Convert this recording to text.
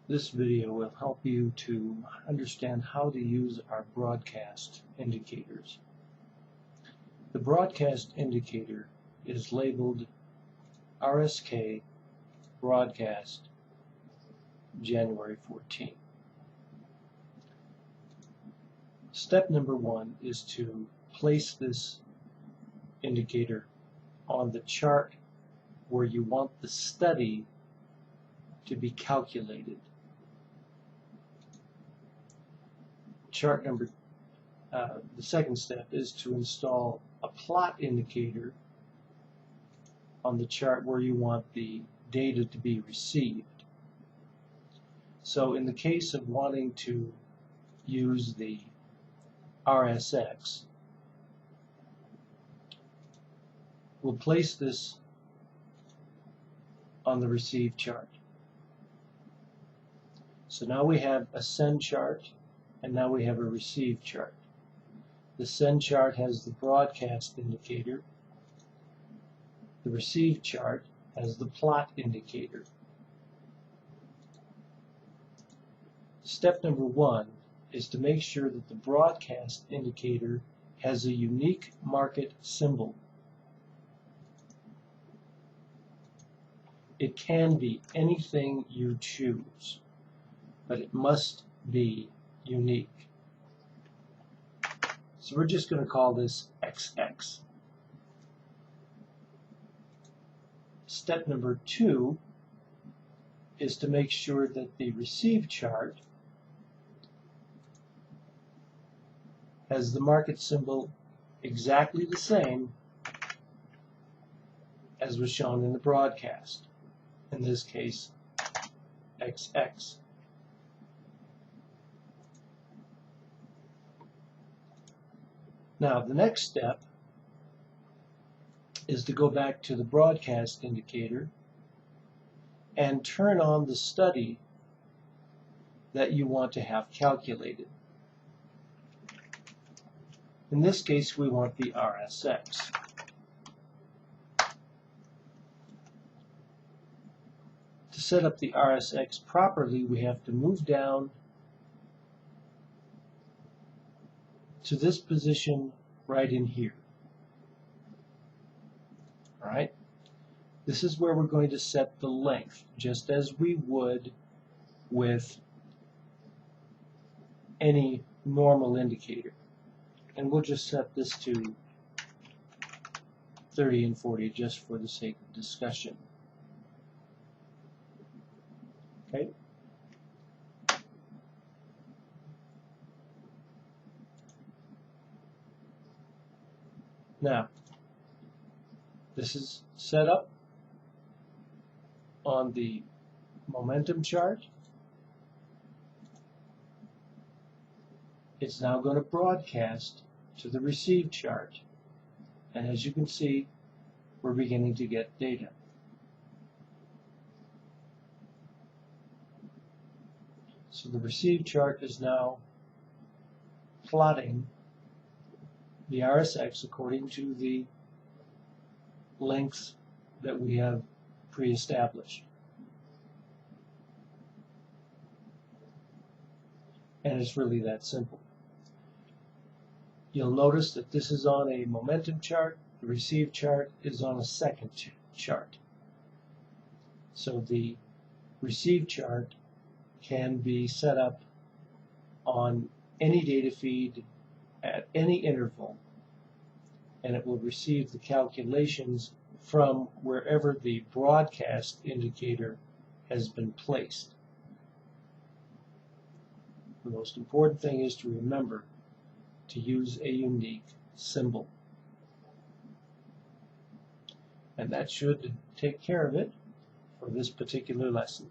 This video will help you to understand how to use our broadcast indicators. The broadcast indicator is labeled RSK broadcast January 14. Step number one is to place this indicator on the chart where you want the study to be calculated. The second step is to install a plot indicator on the chart where you want the data to be received. So in the case of wanting to use the RSX, we'll place this on the receive chart. So now we have a send chart, and now we have a receive chart. The send chart has the broadcast indicator. The receive chart has the plot indicator. Step number one is to make sure that the broadcast indicator has a unique market symbol. It can be anything you choose, but it must be unique. So we're just going to call this XX. Step number two is to make sure that the receive chart has the market symbol exactly the same as was shown in the broadcast. In this case, XX. Now, the next step is to go back to the broadcast indicator and turn on the study that you want to have calculated. In this case, we want the RSX. To set up the RSX properly, we have to move down to this position right in here. All right? This is where we're going to set the length, just as we would with any normal indicator. And we'll just set this to 30 and 40 just for the sake of discussion. Okay? Now, this is set up on the momentum chart. It's now going to broadcast to the receive chart. And as you can see, we're beginning to get data. So the receive chart is now plotting the RSX according to the lengths that we have pre-established. And it's really that simple. You'll notice that this is on a momentum chart, the receive chart is on a second chart. So the receive chart can be set up on any data feed at any interval, and it will receive the calculations from wherever the broadcast indicator has been placed. The most important thing is to remember to use a unique symbol. And that should take care of it for this particular lesson.